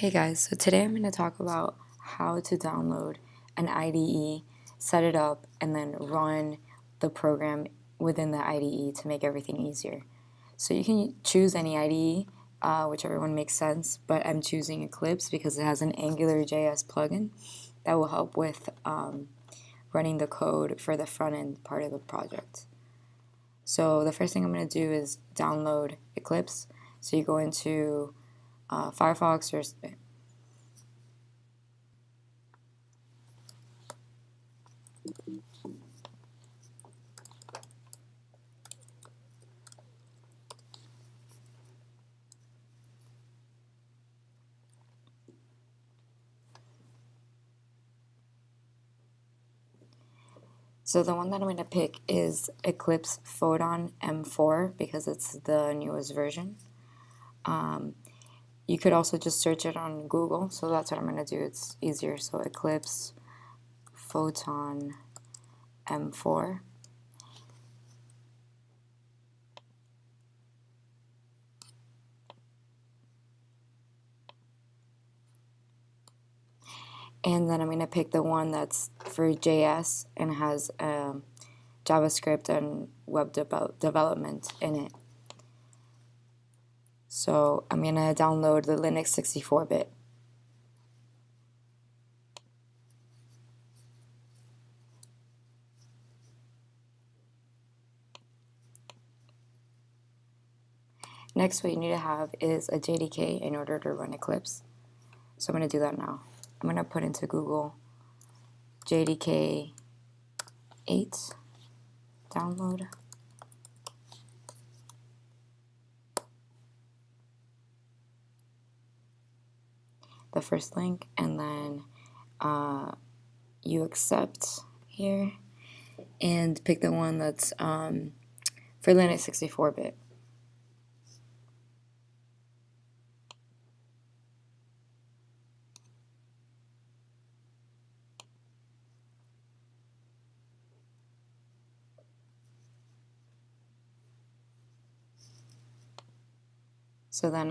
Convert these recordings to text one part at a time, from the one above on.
Hey guys, so today I'm going to talk about how to download an IDE, set it up, and then run the program within the IDE to make everything easier. So you can choose any IDE, whichever one makes sense, but I'm choosing Eclipse because it has an AngularJS plugin that will help with running the code for the front end part of the project. So the first thing I'm going to do is download Eclipse. So you go into Firefox or So the one that I'm going to pick is Eclipse Photon M4 because it's the newest version. You could also just search it on Google, so that's what I'm going to do. It's easier. So Eclipse Photon M4. And then I'm going to pick the one that's for JS and has JavaScript and web development in it. So I'm going to download the Linux 64-bit. Next, what you need to have is a JDK in order to run Eclipse. So I'm going to do that now. I'm going to put into Google JDK 8 download. The first link, and then you accept here and pick the one that's for Linux 64-bit. So then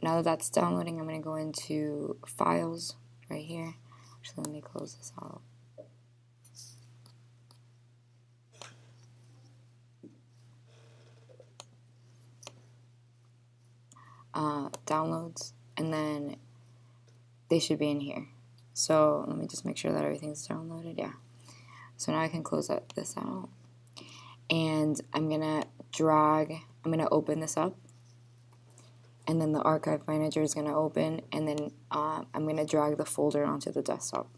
now that that's downloading, I'm going to go into Files right here. Actually, let me close this out. Downloads, and then they should be in here. So let me just make sure that everything's downloaded. Yeah. So now I can close this out. And I'm going to open this up. And then the archive manager is going to open, and then I'm going to drag the folder onto the desktop.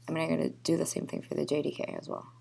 I'm going to do the same thing for the JDK as well.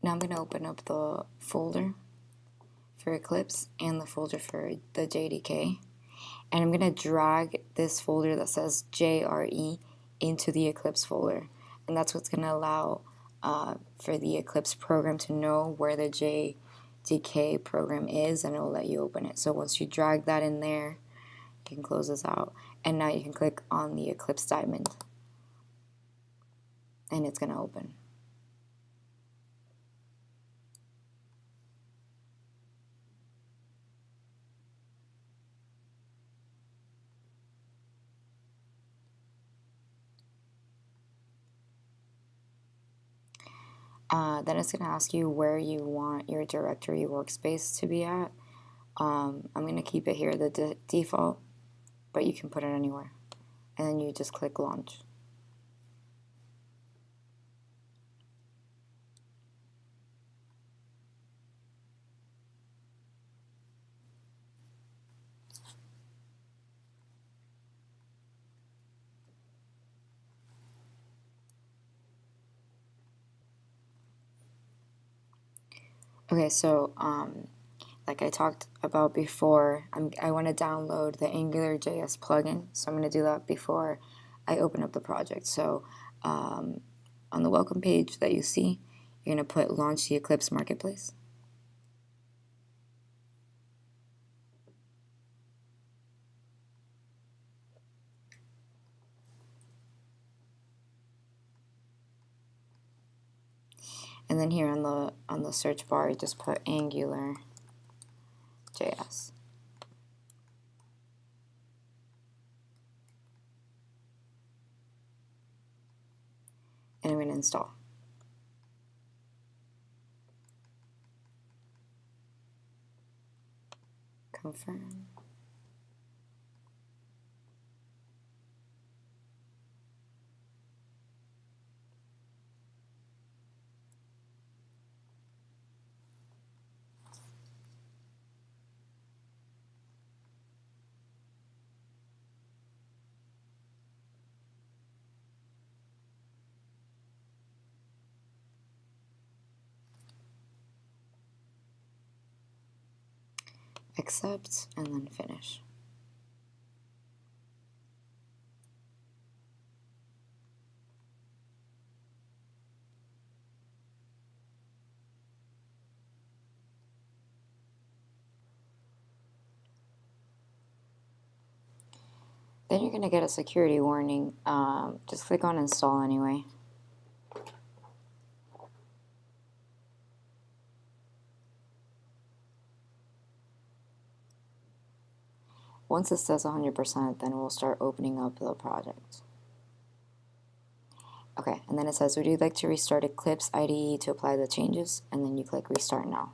Now I'm going to open up the folder for Eclipse and the folder for the JDK. And I'm going to drag this folder that says JRE into the Eclipse folder. And that's what's going to allow for the Eclipse program to know where the JDK program is, and it'll let you open it. So once you drag that in there, you can close this out. And now you can click on the Eclipse diamond. And it's going to open. Then it's going to ask you where you want your directory workspace to be at. I'm going to keep it here, the default, but you can put it anywhere. And then you just click launch. Okay, so like I talked about before, I want to download the AngularJS plugin, so I'm going to do that before I open up the project. So on the welcome page that you see, you're going to put launch the Eclipse Marketplace. And then here on the search bar, you just put AngularJS. And I'm going to install. Confirm. Accept, and then finish. Then you're going to get a security warning. Just click on install anyway. Once it says 100%, then we'll start opening up the project. Okay, and then it says, would you like to restart Eclipse IDE to apply the changes? And then you click restart now.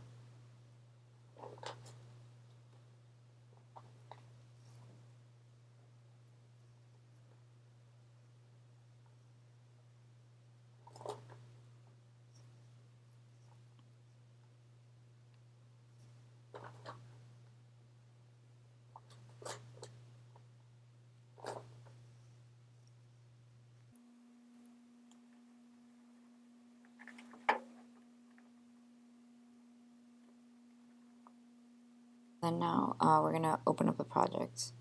Then now we're going to open up the project.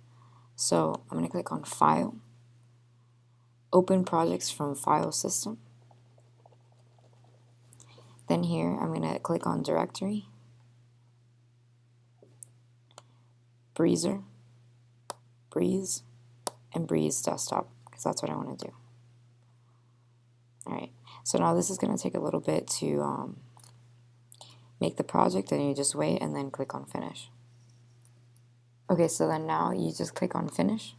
So I'm going to click on File, Open Projects from File System. Then here I'm going to click on Directory, Breezer, Breeze, and Breeze Desktop, because that's what I want to do. Alright, so now this is going to take a little bit to make the project, and you just wait and then click on Finish. Okay, so then now you just click on Finish,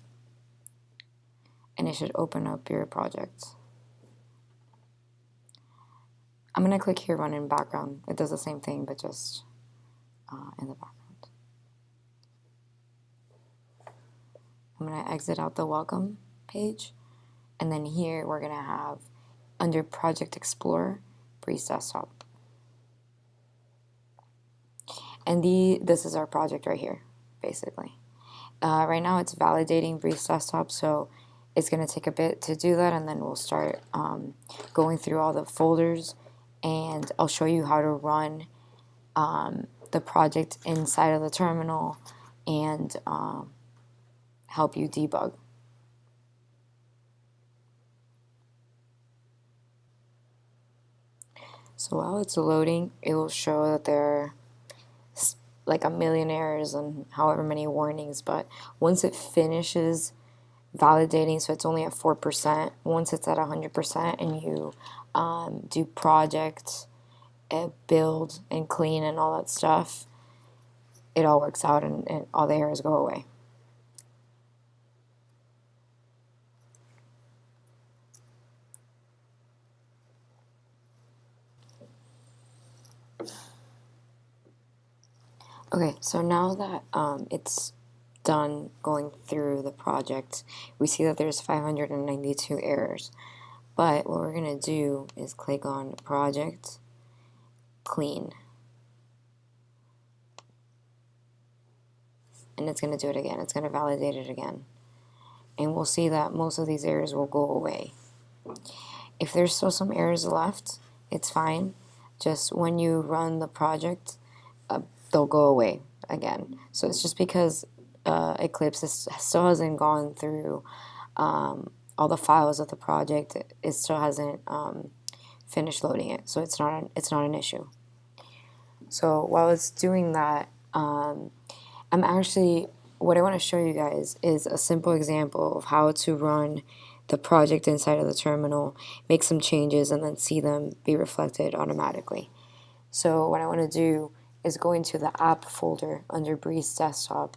and it should open up your project. I'm going to click here, Run in Background. It does the same thing, but just in the background. I'm going to exit out the welcome page, and then here we're going to have, under Project Explorer, Breeze Desktop. And this is our project right here, basically. Right now it's validating Breeze Desktop, so it's going to take a bit to do that, and then we'll start going through all the folders, and I'll show you how to run the project inside of the terminal and help you debug. So while it's loading, it will show that there are like a million errors and however many warnings, but once it finishes validating, so it's only at 4%, once it's at 100% and you do project, build, and clean and all that stuff, it all works out and all the errors go away. Okay, so now that it's done going through the project, we see that there's 592 errors. But what we're going to do is click on Project, Clean. And it's going to do it again. It's going to validate it again. And we'll see that most of these errors will go away. If there's still some errors left, it's fine. Just when you run the project, they'll go away again. So it's just because Eclipse still hasn't gone through all the files of the project. It still hasn't finished loading it, so it's not an issue. So while it's doing that, what I want to show you guys is a simple example of how to run the project inside of the terminal, make some changes, and then see them be reflected automatically. So what I want to do is go into the app folder under Breeze Desktop,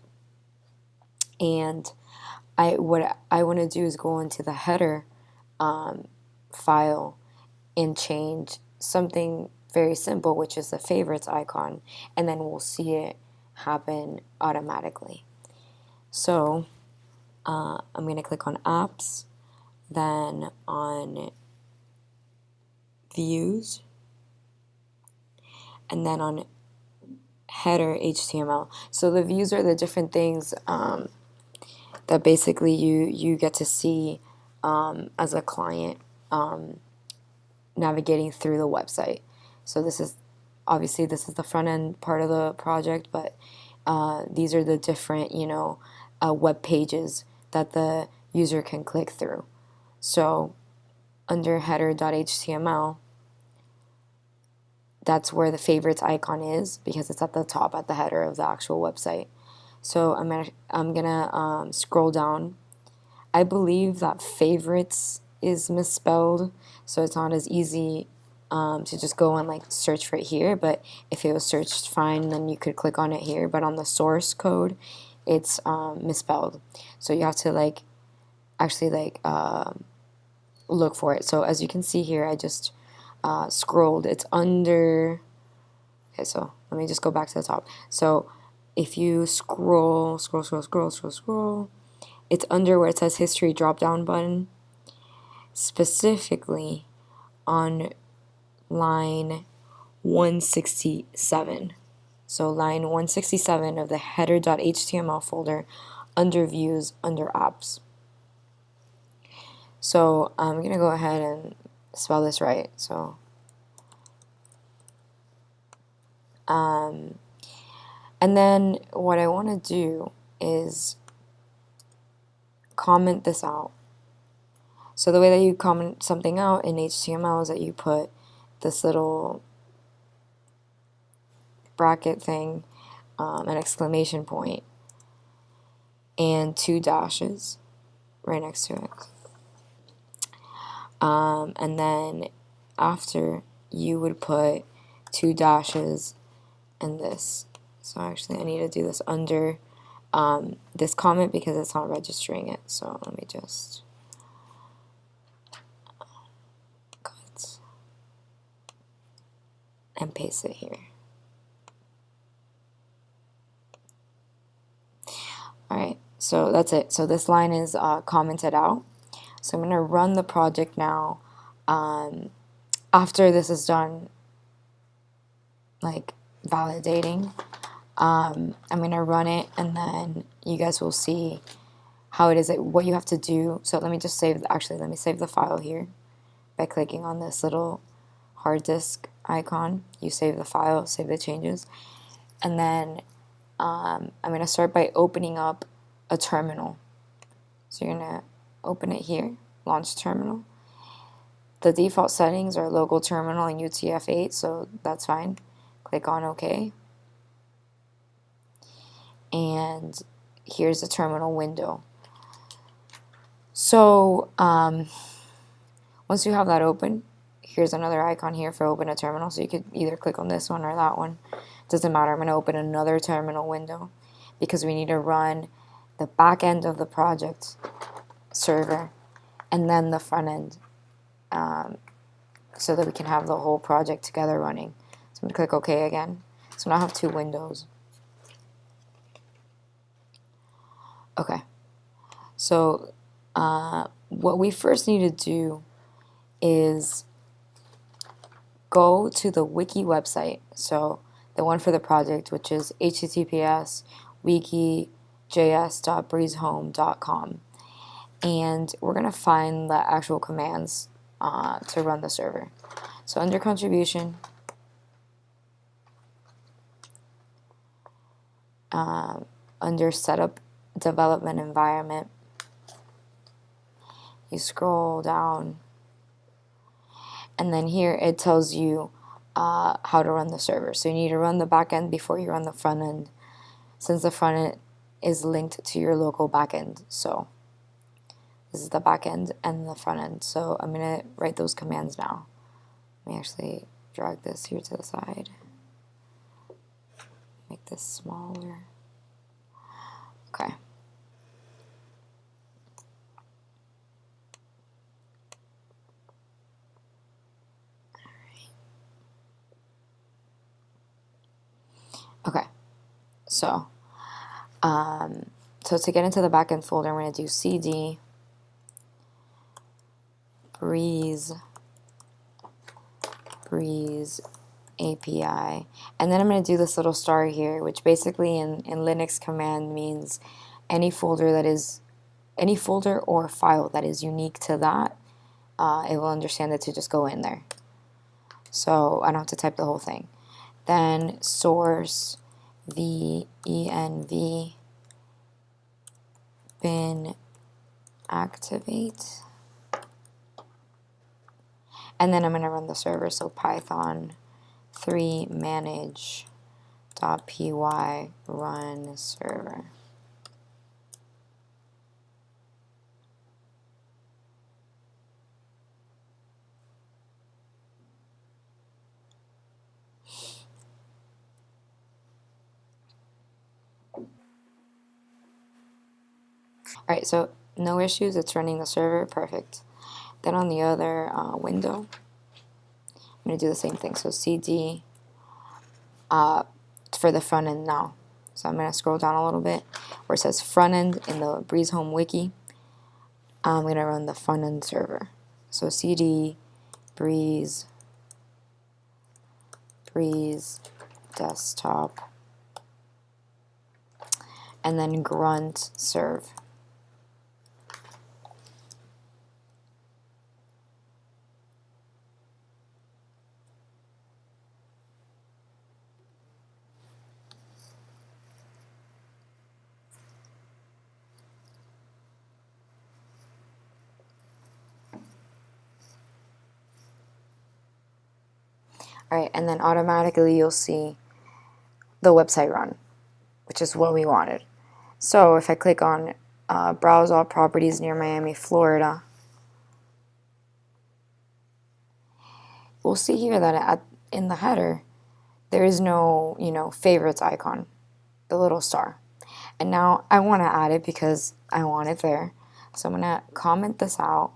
and what I want to do is go into the header file and change something very simple, which is the favorites icon, and then we'll see it happen automatically. So I'm going to click on apps, then on views, and then on header HTML. So the views are the different things that basically you get to see as a client navigating through the website. So this is the front end part of the project, but these are the different web pages that the user can click through. So under header.html, that's where the favorites icon is, because it's at the top, at the header of the actual website. So I'm gonna scroll down. I believe that favorites is misspelled, so it's not as easy to just go and like search for it here. But if it was searched fine, then you could click on it here. But on the source code, it's misspelled, so you have to actually look for it. So as you can see here, I just scrolled. It's under. Okay, so let me just go back to the top. So if you scroll, it's under where it says history drop down button, specifically on line 167. So line 167 of the header.html folder, under views, under apps. So I'm going to go ahead and spell this right. So and then what I want to do is comment this out. So the way that you comment something out in HTML is that you put this little bracket thing, an exclamation point, and 2 dashes right next to it. And then after, you would put 2 dashes and this. So actually I need to do this under this comment because it's not registering it. So let me just cut and paste it here. Alright, so that's it. So this line is commented out. So I'm going to run the project now. After this is done, validating, I'm going to run it, and then you guys will see how it is, what you have to do. So let me just save, let me save the file here by clicking on this little hard disk icon. You save the file, save the changes, and then I'm going to start by opening up a terminal. So you're going to open it here, launch terminal. The default settings are local terminal and UTF-8, so that's fine. Click on OK. And here's the terminal window. So once you have that open, here's another icon here for open a terminal. So you could either click on this one or that one. Doesn't matter. I'm going to open another terminal window because we need to run the back end of the project server and then the front end, so that we can have the whole project together running. So I'm going to click OK again. So now I have 2 windows. Okay. So what we first need to do is go to the wiki website. So the one for the project, which is https://wiki.js.breazehome.com. And we're going to find the actual commands to run the server. So under contribution, under Setup Development Environment, you scroll down, and then here it tells you how to run the server. So you need to run the back end before you run the front end, since the front end is linked to your local back end. So this is the back end and the front end. So I'm going to write those commands now. Let me actually drag this here to the side. Make this smaller. Okay. Okay, so to get into the backend folder, I'm going to do cd breeze API, and then I'm going to do this little star here, which basically in Linux command means any folder or file that is unique to that, it will understand it to just go in there. So I don't have to type the whole thing. Then source venv bin activate, and then I'm going to run the server. So python 3 manage.py run server. Alright, so no issues, it's running the server, perfect. Then on the other window, I'm going to do the same thing. So cd for the front end now. So I'm going to scroll down a little bit where it says front end in the BreazeHome wiki. I'm going to run the front end server. So cd breeze desktop, and then grunt serve. Alright, and then automatically you'll see the website run, which is what we wanted. So if I click on browse all properties near Miami, Florida, we'll see here that in the header, there is no, favorites icon, the little star. And now I want to add it because I want it there. So I'm going to comment this out.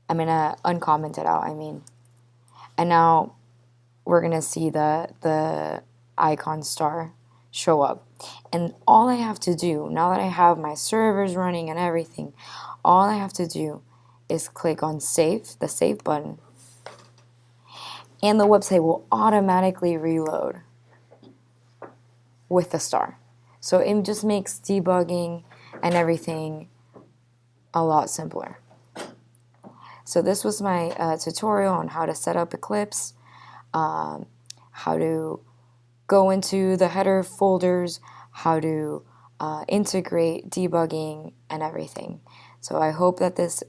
I'm going to uncomment it out, And now we're going to see the icon star show up. And all I have to do, now that I have my servers running and everything, all I have to do is click on save, the save button, and the website will automatically reload with the star. So it just makes debugging and everything a lot simpler. So this was my tutorial on how to set up Eclipse, how to go into the header folders, how to integrate debugging and everything. So I hope that this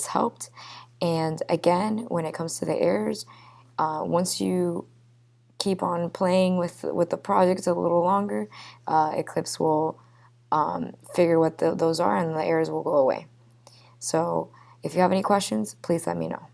helped. And again, when it comes to the errors, once you keep on playing with the project a little longer, Eclipse will figure what those are, and the errors will go away. So if you have any questions, please let me know.